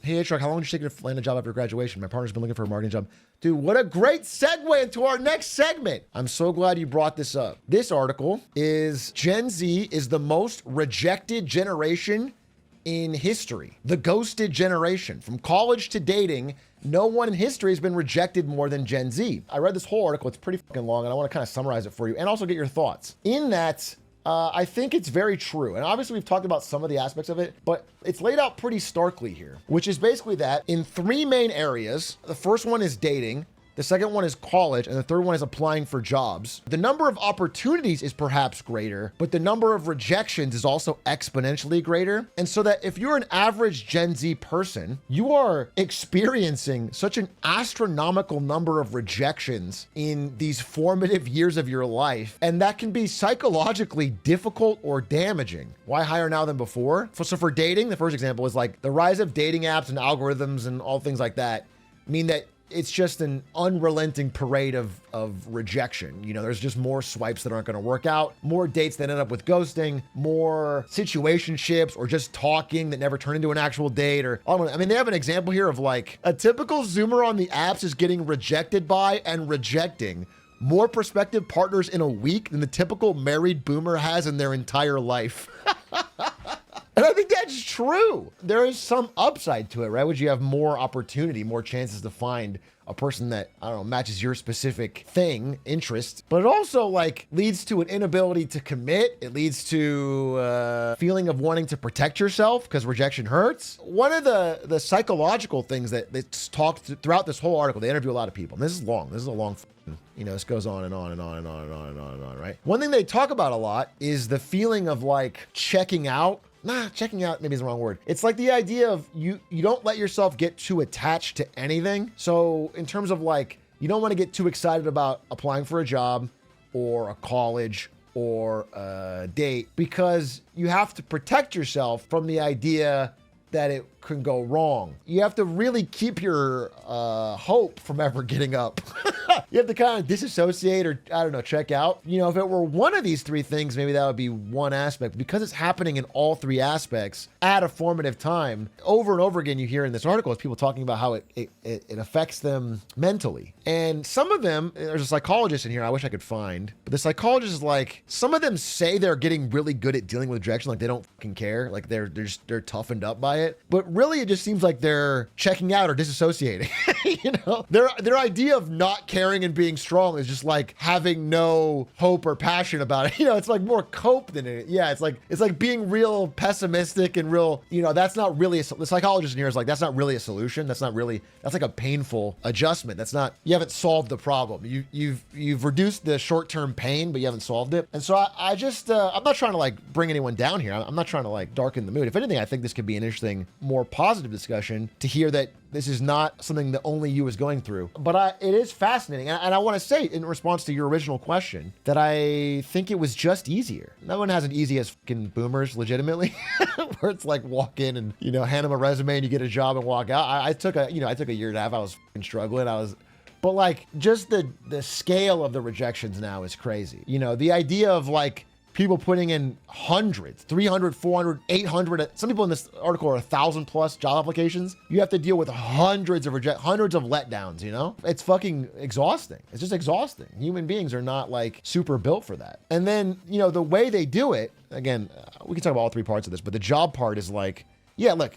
Hey, Truck, how long did you take to land a job after graduation? My partner's been looking for a marketing job. Dude, what a great segue into our next segment. I'm so glad you brought this up. This article is Gen Z is the most rejected generation in history. The ghosted generation. From college to dating, no one in history has been rejected more than Gen Z. I read this whole article. It's pretty fucking long, and I want to kind of summarize it for you and also get your thoughts. In that, I think it's very true. And obviously we've talked about some of the aspects of it, but it's laid out pretty starkly here, which is basically that in three main areas. The first one is dating. The second one is college, and the third one is applying for jobs. The number of opportunities is perhaps greater, but the number of rejections is also exponentially greater. And so that if you're an average Gen Z person, you are experiencing such an astronomical number of rejections in these formative years of your life, and that can be psychologically difficult or damaging. Why higher now than before? So for dating, the first example is like the rise of dating apps and algorithms and all things like that mean that it's just an unrelenting parade of rejection. You know, there's just more swipes that aren't going to work out, more dates that end up with ghosting, more situationships or just talking that never turn into an actual date. Or I mean, they have an example here of like a typical Zoomer on the apps is getting rejected by and rejecting more prospective partners in a week than the typical married boomer has in their entire life. And I think that's true. There is some upside to it, right? Would you have more opportunity, more chances to find a person that, I don't know, matches your specific thing, interest, but it also like leads to an inability to commit. It leads to a feeling of wanting to protect yourself because rejection hurts. One of the psychological things that's talked throughout this whole article, they interview a lot of people. And this is long. This is a long, you know, this goes on and on and on and on and on and on and on, right? One thing they talk about a lot is the feeling of like checking out. Checking out maybe is the wrong word. It's like the idea of you don't let yourself get too attached to anything. So in terms of like, you don't want to get too excited about applying for a job or a college or a date because you have to protect yourself from the idea that it can go wrong. You have to really keep your hope from ever getting up. You have to kind of disassociate or, I don't know, check out. You know, if it were one of these three things, maybe that would be one aspect. Because it's happening in all three aspects at a formative time, over and over again, you hear in this article is people talking about how it affects them mentally. And some of them, there's a psychologist in here I wish I could find, but the psychologist is like, some of them say they're getting really good at dealing with rejection, like they don't fucking care, like they're toughened up by it. But really, it just seems like they're checking out or disassociating. You know, their idea of not caring and being strong is just like having no hope or passion about it. You know, it's like more cope than it. Yeah, it's like being real pessimistic and real. You know, that's not really the psychologist in here is like that's not really a solution. That's like a painful adjustment. That's not. You haven't solved the problem. You've reduced the short-term pain, but you haven't solved it. And so I just I'm not trying to like bring anyone down here. I'm not trying to like darken the mood. If anything, I think this could be an interesting, more positive discussion to hear that this is not something that only you is going through. But it is fascinating. And I want to say in response to your original question that I think it was just easier. No one has an easy as fucking boomers, legitimately, where it's like walk in and, you know, hand them a resume and you get a job and walk out. I took a year and a half. I was fucking struggling. But like just the scale of the rejections now is crazy. You know, the idea of like people putting in hundreds, 300, 400, 800, some people in this article are 1,000 plus job applications. You have to deal with hundreds of letdowns, you know? It's fucking exhausting. It's just exhausting. Human beings are not like super built for that. And then, you know, the way they do it, again, we can talk about all three parts of this, but the job part is like, yeah, look.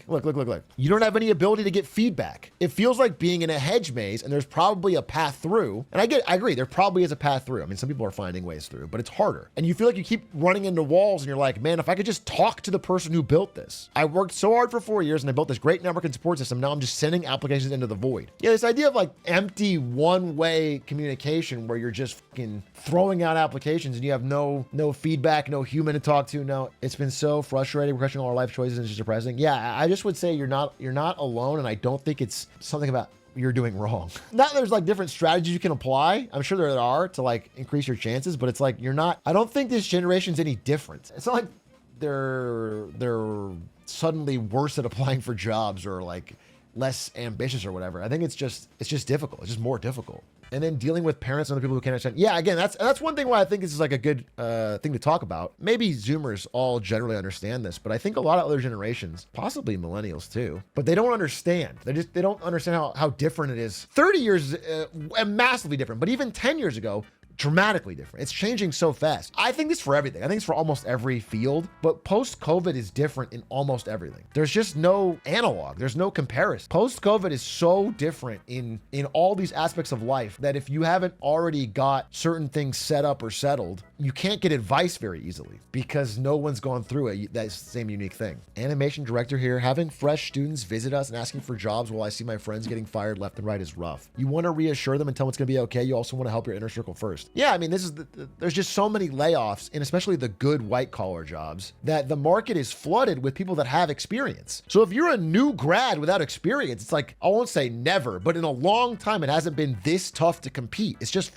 You don't have any ability to get feedback. It feels like being in a hedge maze and there's probably a path through. And I agree, there probably is a path through. I mean, some people are finding ways through, but it's harder. And you feel like you keep running into walls and you're like, man, if I could just talk to the person who built this. I worked so hard for 4 years and I built this great network and support system. Now I'm just sending applications into the void. Yeah, this idea of like empty one-way communication where you're just fucking throwing out applications and you have no feedback, no human to talk to. No, it's been so frustrating. We're questioning all our life choices and it's just depressing. Yeah, I just would say you're not alone, and I don't think it's something about you're doing wrong. Not there's like different strategies you can apply. I'm sure there are to like increase your chances, but it's like I don't think this generation's any different. It's not like they're suddenly worse at applying for jobs or like less ambitious or whatever. I think it's just difficult. It's just more difficult. And then dealing with parents and other people who can't understand. Yeah, again, that's one thing why I think this is like a good thing to talk about. Maybe Zoomers all generally understand this, but I think a lot of other generations, possibly millennials too, but they don't understand. They don't understand how different it is. 30 years, massively different, but even 10 years ago, dramatically different. It's changing so fast. I think this for everything. I think it's for almost every field, but post-COVID is different in almost everything. There's just no analog. There's no comparison. Post-COVID is so different in all these aspects of life that if you haven't already got certain things set up or settled, you can't get advice very easily because no one's gone through it. That same unique thing. Animation director here, having fresh students visit us and asking for jobs while I see my friends getting fired left and right is rough. You want to reassure them and tell them it's going to be okay. You also want to help your inner circle first. Yeah, I mean, this is there's just so many layoffs, and especially the good white collar jobs, that the market is flooded with people that have experience. So if you're a new grad without experience, it's like, I won't say never, but in a long time, it hasn't been this tough to compete. It's just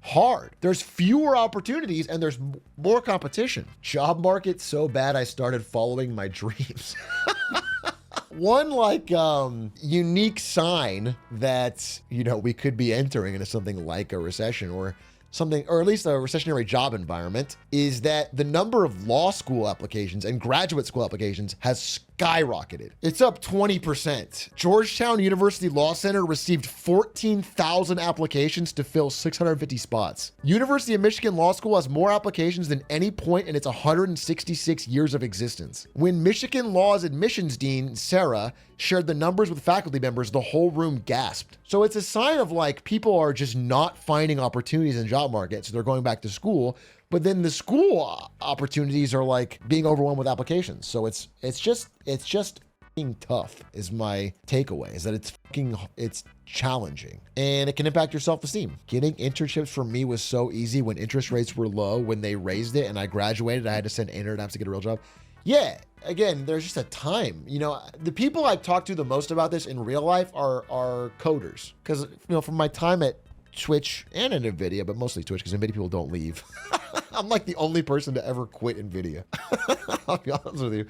hard. There's fewer opportunities and there's more competition. Job market so bad I started following my dreams. One unique sign that, we could be entering into something like a recession or something, or at least a recessionary job environment, is that the number of law school applications and graduate school applications has skyrocketed. It's up 20%. Georgetown University Law Center received 14,000 applications to fill 650 spots. University of Michigan Law School has more applications than any point in its 166 years of existence. When Michigan Law's admissions dean, Sarah, shared the numbers with faculty members, the whole room gasped. So it's a sign of people are just not finding opportunities in the job market, so they're going back to school. But then the school opportunities are being overwhelmed with applications. So it's just tough is my takeaway, is that it's challenging and it can impact your self-esteem. Getting internships for me was so easy when interest rates were low. When they raised it and I graduated, I had to send 800 apps to get a real job. Yeah, again, there's just a time. The people I talk to the most about this in real life are coders. Because, from my time at Twitch and in NVIDIA, but mostly Twitch because NVIDIA people don't leave. I'm the only person to ever quit NVIDIA. I'll be honest with you.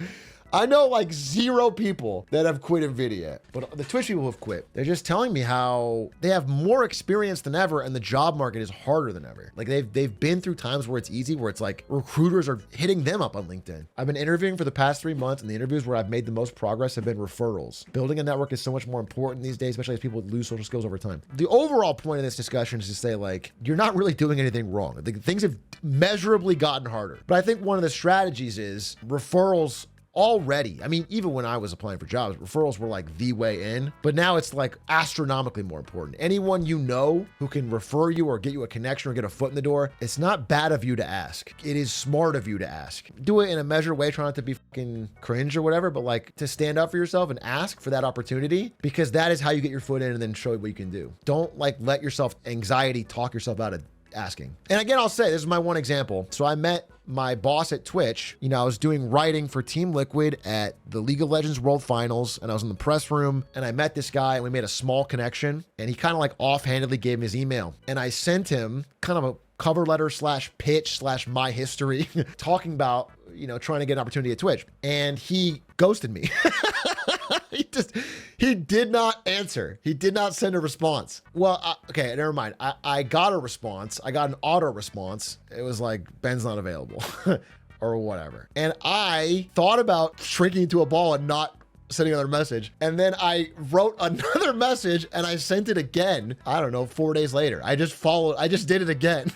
I know 0 people that have quit NVIDIA, but the Twitch people who have quit, they're just telling me how they have more experience than ever and the job market is harder than ever. They've been through times where it's easy, where it's recruiters are hitting them up on LinkedIn. I've been interviewing for the past 3 months, and the interviews where I've made the most progress have been referrals. Building a network is so much more important these days, especially as people lose social skills over time. The overall point of this discussion is to say you're not really doing anything wrong. Things have measurably gotten harder. But I think one of the strategies is referrals. Already, even when I was applying for jobs, referrals were the way in, but now it's astronomically more important. Anyone who can refer you or get you a connection or get a foot in the door, it's not bad of you to ask. It is smart of you to ask. Do it in a measured way, try not to be fucking cringe or whatever, but to stand up for yourself and ask for that opportunity, because that is how you get your foot in and then show what you can do. Don't let yourself anxiety talk yourself out of asking. And again, I'll say, this is my one example. So I met my boss at Twitch. I was doing writing for Team Liquid at the League of Legends World Finals, and I was in the press room, and I met this guy, and we made a small connection, and he kind of offhandedly gave me his email, and I sent him kind of a cover letter / pitch / my history talking about, trying to get an opportunity at Twitch, and he ghosted me. He did not answer. He did not send a response. Well, okay, never mind. I got a response. I got an auto response. It was Ben's not available or whatever. And I thought about shrinking into a ball and not sending another message. And then I wrote another message and I sent it again. I don't know, 4 days later. I just did it again.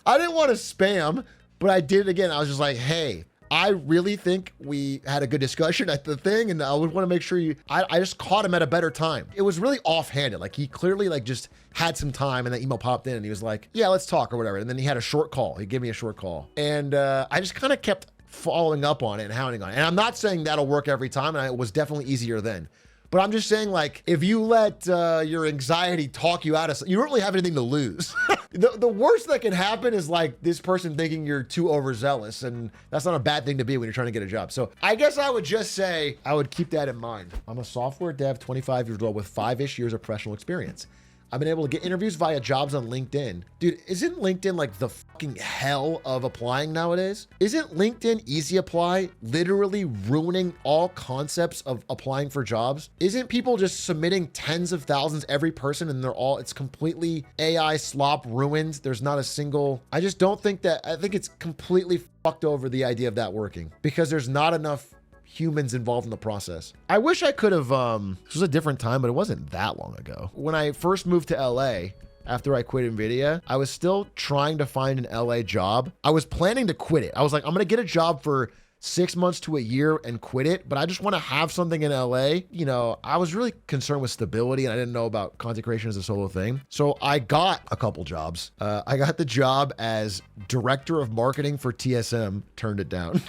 I didn't want to spam, but I did it again. I was just hey, I really think we had a good discussion at the thing, and I would want to make sure I just caught him at a better time. It was really offhanded. He clearly just had some time, and the email popped in and he was yeah, let's talk or whatever. And then he had a short call. He gave me a short call. And I just kind of kept following up on it and hounding on it. And I'm not saying that'll work every time, and it was definitely easier then. But I'm just saying, if you let your anxiety talk you out of something, you don't really have anything to lose. The worst that can happen is this person thinking you're too overzealous, and that's not a bad thing to be when you're trying to get a job. So I guess I would just say, I would keep that in mind. I'm a software dev, 25 years old with 5-ish years of professional experience. I've been able to get interviews via jobs on LinkedIn. Dude, isn't LinkedIn like the fucking hell of applying nowadays? Isn't LinkedIn Easy Apply literally ruining all concepts of applying for jobs? Isn't people just submitting tens of thousands every person and it's completely AI slop ruined? There's not a single, I just don't think that, I think it's completely fucked over the idea of that working because there's not enough humans involved in the process. I wish I could have, this was a different time, but it wasn't that long ago. When I first moved to LA, after I quit NVIDIA, I was still trying to find an LA job. I was planning to quit it. I was like, I'm gonna get a job for 6 months to a year and quit it, but I just want to have something in LA. You know, I was really concerned with stability and I didn't know about content creation as a solo thing. So I got a couple jobs. I got the job as director of marketing for TSM, turned it down.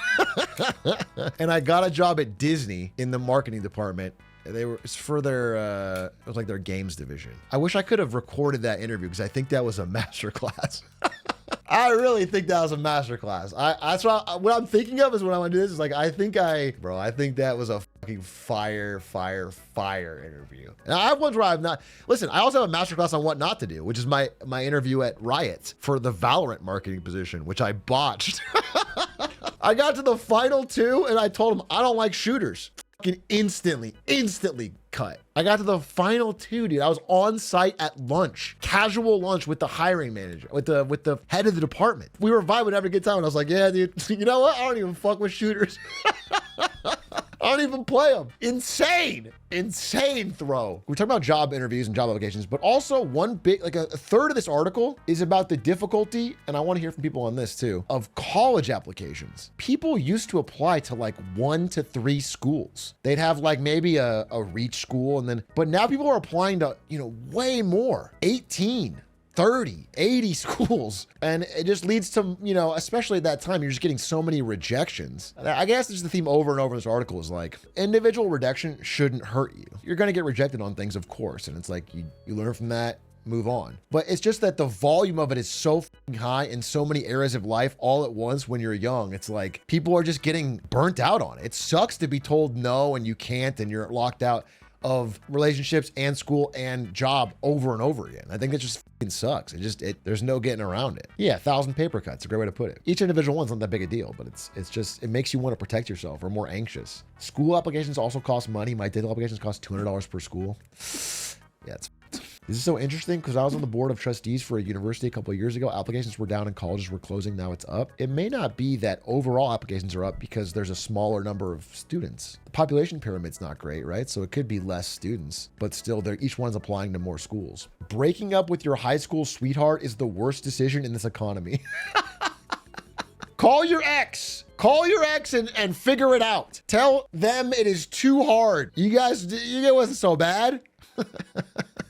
And I got a job at Disney in the marketing department. It's for their, it was like their games division. I wish I could have recorded that interview because I think that was a masterclass. I really think that was a masterclass. That's what I'm thinking of is when I want to do this is like, I think that was a fucking fire interview. And I have ones where I've not, listen, I also have a masterclass on what not to do, which is my interview at Riot for the Valorant marketing position, which I botched. I got to the final two and I told him I don't like shooters. Fucking instantly cut. I got to the final two, dude. I was on site at lunch, casual lunch with the hiring manager, with the head of the department. We were vibing, having a good time. And I was like, yeah, dude, you know what? I don't even fuck with shooters. I don't even play them. Insane throw. We're talking about job interviews and job applications, but also one big, like a third of this article is about the difficulty, and I want to hear from people on this too, of college applications. People used to apply to like 1 to 3 schools. They'd have like maybe a reach school but now people are applying to, you know, way more, 18, 30, 80 schools. And it just leads to, you know, especially at that time, you're just getting so many rejections. I guess this is the theme over and over in this article is like, individual rejection shouldn't hurt you. You're going to get rejected on things, of course. And it's like, you learn from that, move on. But it's just that the volume of it is so high in so many areas of life all at once when you're young. It's like people are just getting burnt out on it. It sucks to be told no and you can't and you're locked out of relationships and school and job over and over again. I think that just fucking sucks. There's no getting around it. Yeah, 1,000 paper cuts, a great way to put it. Each individual one's not that big a deal, but it makes you want to protect yourself or more anxious. School applications also cost money. My digital applications cost $200 per school. Yeah, this is so interesting because I was on the board of trustees for a university a couple of years ago. Applications were down and colleges were closing. Now it's up. It may not be that overall applications are up because there's a smaller number of students. The population pyramid's not great, right? So it could be less students, but still each one's applying to more schools. Breaking up with your high school sweetheart is the worst decision in this economy. Call your ex and figure it out. Tell them it is too hard. You guys, it wasn't so bad.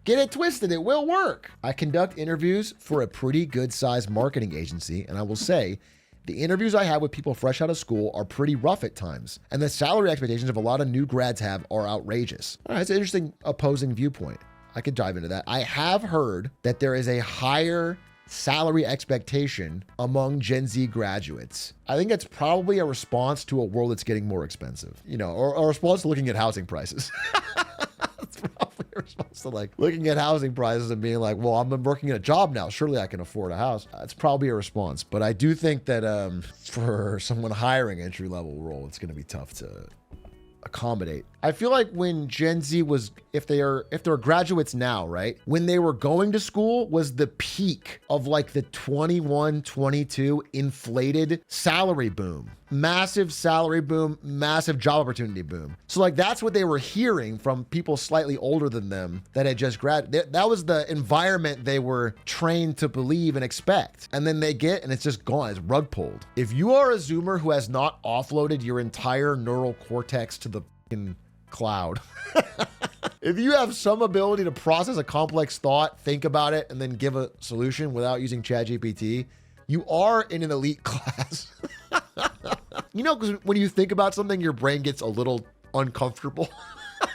Get it twisted, it will work. I conduct interviews for a pretty good sized marketing agency, and I will say, the interviews I have with people fresh out of school are pretty rough at times, and the salary expectations of a lot of new grads have are outrageous. All right, it's an interesting opposing viewpoint. I could dive into that. I have heard that there is a higher salary expectation among Gen Z graduates. I think that's probably a response to a world that's getting more expensive, you know, or a response to looking at housing prices. That's probably a response to like looking at housing prices and being like, well, I'm working at a job now. Surely I can afford a house. That's probably a response. But I do think that for someone hiring entry level role, it's going to be tough to accommodate. I feel like when Gen Z was, if they're graduates now, right? When they were going to school was the peak of like the 21, 22 inflated salary boom. Massive salary boom, massive job opportunity boom. So like that's what they were hearing from people slightly older than them that had just graduated. That was the environment they were trained to believe and expect. And then they get, and it's just gone, it's rug pulled. If you are a Zoomer who has not offloaded your entire neural cortex to the fucking cloud, if you have some ability to process a complex thought, think about it, and then give a solution without using ChatGPT, you are in an elite class. You know, because when you think about something, your brain gets a little uncomfortable.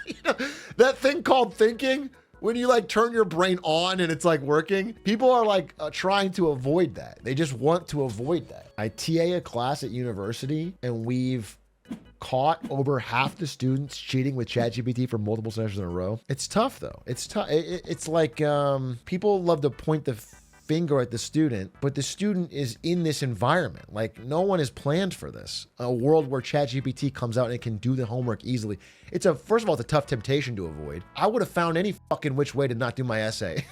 You know, that thing called thinking, when you like turn your brain on and it's like working, people are like trying to avoid that. They just want to avoid that. I TA a class at university and we've caught over half the students cheating with ChatGPT for multiple semesters in a row. It's tough though. It's tough. It's like people love to point the finger at the student, but the student is in this environment. Like no one is planned for this. A world where ChatGPT comes out and it can do the homework easily. First of all, it's a tough temptation to avoid. I would have found any fucking which way to not do my essay.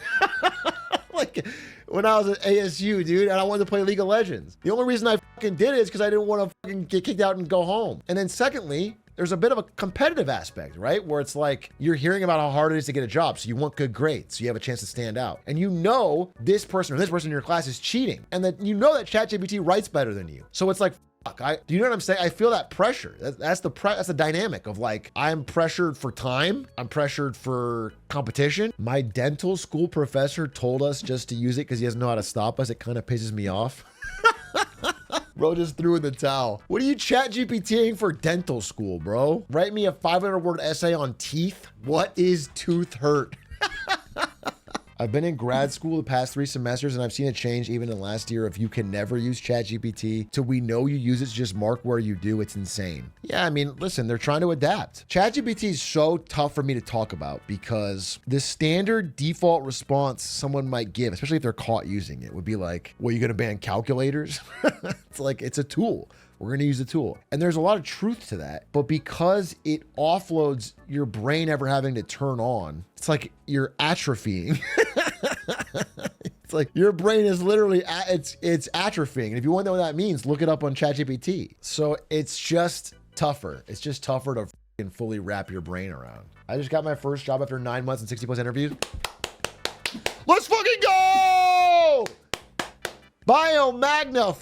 Like when I was at ASU, dude, and I wanted to play League of Legends. The only reason I fucking did it is because I didn't want to fucking get kicked out and go home. And then secondly, there's a bit of a competitive aspect, right? Where it's like you're hearing about how hard it is to get a job. So you want good grades. So you have a chance to stand out. And you know this person or this person in your class is cheating. And that you know that ChatGPT writes better than you. So it's like, fuck, do you know what I'm saying? I feel that pressure. That's the dynamic of like, I'm pressured for time. I'm pressured for competition. My dental school professor told us just to use it because he doesn't know how to stop us. It kind of pisses me off. Bro just threw in the towel. What are you ChatGPTing for dental school, bro? Write me a 500-word essay on teeth. What is tooth hurt? I've been in grad school the past 3 semesters and I've seen a change even in the last year of you can never use ChatGPT till we know you use it, just mark where you do. It's insane. Yeah, I mean, listen, they're trying to adapt. ChatGPT is so tough for me to talk about because the standard default response someone might give, especially if they're caught using it, would be like, well, you gonna ban calculators? It's like, it's a tool. We're going to use the tool. And there's a lot of truth to that. But because it offloads your brain ever having to turn on, it's like you're atrophying. It's like your brain is literally, it's atrophying. And if you want to know what that means, look it up on ChatGPT. So it's just tougher. It's just tougher to fully wrap your brain around. I just got my first job after 9 months and 60+ interviews. Let's fucking go! Biomagna.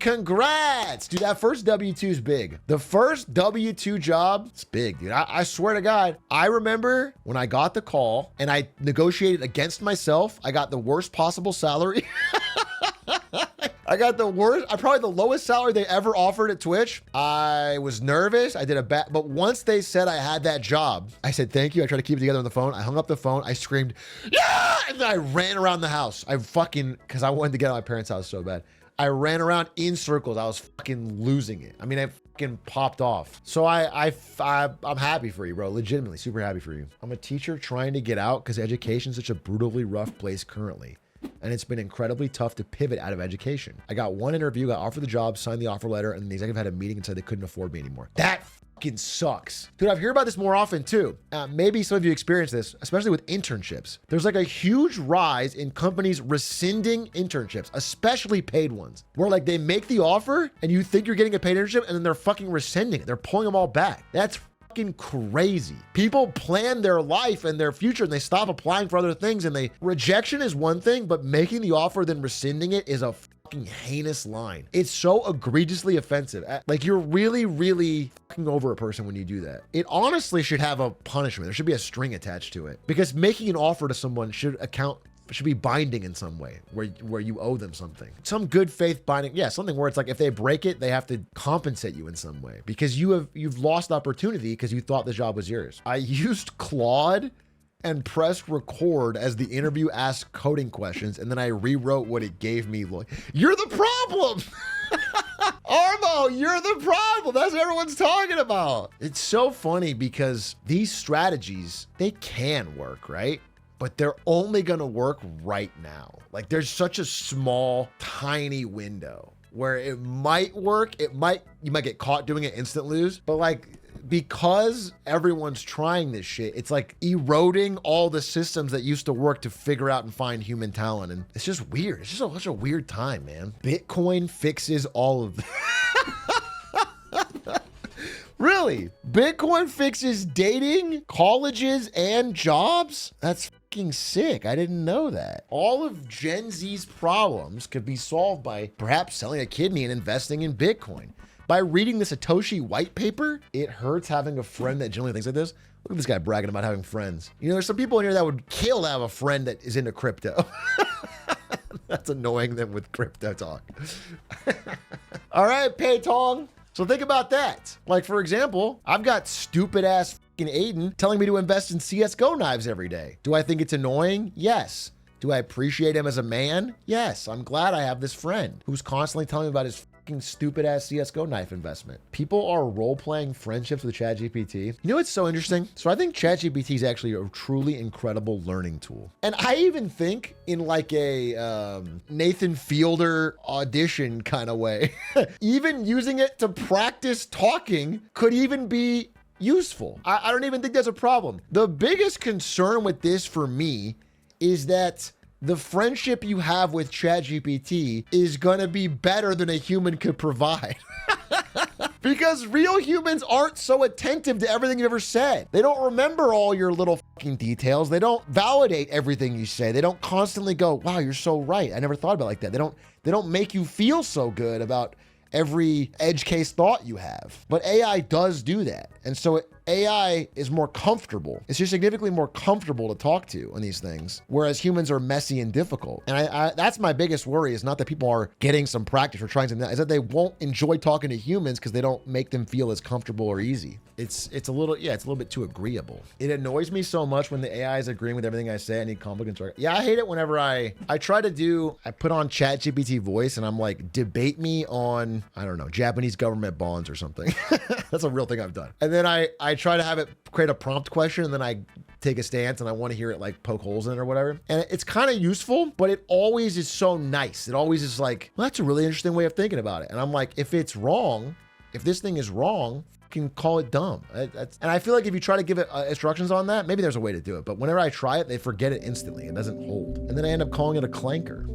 Congrats, dude. That first W-2 is big. The first W-2 job, it's big, dude. I swear to God, I remember when I got the call and I negotiated against myself. I got the worst possible salary. I got the worst, probably the lowest salary they ever offered at Twitch. I was nervous. I did a bad, but once they said I had that job, I said, thank you. I tried to keep it together on the phone. I hung up the phone. I screamed, yeah! And then I ran around the house. Because I wanted to get out of my parents' house so bad. I ran around in circles. I was fucking losing it. I mean, I fucking popped off. So I'm happy for you, bro. Legitimately, super happy for you. I'm a teacher trying to get out because education is such a brutally rough place currently. And it's been incredibly tough to pivot out of education. I got one interview, got offered the job, signed the offer letter, and the executive had a meeting and said they couldn't afford me anymore. That fucking sucks. Dude, I've heard about this more often too. Maybe some of you experience this, especially with internships. There's like a huge rise in companies rescinding internships, especially paid ones, where like they make the offer and you think you're getting a paid internship and then they're fucking rescinding it. They're pulling them all back. That's fucking crazy. People plan their life and their future and they stop applying for other things, and rejection is one thing, but making the offer then rescinding it is a fucking heinous line. It's so egregiously offensive. Like you're really, really fucking over a person when you do that. It honestly should have a punishment. There should be a string attached to it, because making an offer to someone should be binding in some way where you owe them something. Some good faith binding. Yeah, something where it's like if they break it, they have to compensate you in some way because you've lost opportunity because you thought the job was yours. I used Claude and pressed record as the interview asked coding questions, and then I rewrote what it gave me. You're the problem! Armo, you're the problem. That's what everyone's talking about. It's so funny because these strategies, they can work, right? But they're only gonna work right now. Like there's such a small, tiny window where it might work. You might get caught doing it, instant lose, but like, because everyone's trying this shit, it's like eroding all the systems that used to work to figure out and find human talent. And it's just weird. It's just such a weird time, man. Bitcoin fixes all of this. Really? Bitcoin fixes dating, colleges, and jobs? That's fucking sick. I didn't know that. All of Gen Z's problems could be solved by perhaps selling a kidney and investing in Bitcoin. By reading the Satoshi white paper, it hurts having a friend that genuinely thinks like this. Look at this guy bragging about having friends. You know, there's some people in here that would kill to have a friend that is into crypto. That's annoying them with crypto talk. All right, Pei Tong. So think about that. Like, for example, I've got stupid ass fucking Aiden telling me to invest in CSGO knives every day. Do I think it's annoying? Yes. Do I appreciate him as a man? Yes. I'm glad I have this friend who's constantly telling me about his fucking stupid ass CSGO knife investment. People are role-playing friendships with ChatGPT. You know what's so interesting? So I think ChatGPT is actually a truly incredible learning tool. And I even think in like a Nathan Fielder audition kind of way, even using it to practice talking could even be useful. I don't even think that's a problem. The biggest concern with this for me is that the friendship you have with ChatGPT is going to be better than a human could provide. Because real humans aren't so attentive to everything you ever said. They don't remember all your little fucking details. They don't validate everything you say. They don't constantly go, wow, you're so right. I never thought about it like that. They don't make you feel so good about every edge case thought you have. But AI does do that. And so AI is more comfortable. It's just significantly more comfortable to talk to on these things, whereas humans are messy and difficult. And I that's my biggest worry, is not that people are getting some practice or trying something, is that they won't enjoy talking to humans because they don't make them feel as comfortable or easy. It's a little bit too agreeable. It annoys me so much when the AI is agreeing with everything I say. I need conflict and yeah, I hate it whenever I put on ChatGPT voice and I'm like, debate me on, I don't know, Japanese government bonds or something. That's a real thing I've done. And then I try to have it create a prompt question, and then I take a stance and I want to hear it like poke holes in it or whatever. And it's kind of useful, but it always is so nice. It always is like, well, that's a really interesting way of thinking about it. And I'm like, if it's wrong, if this thing is wrong, can call it dumb. And I feel like if you try to give it instructions on that, maybe there's a way to do it. But whenever I try it, they forget it instantly. It doesn't hold. And then I end up calling it a clanker.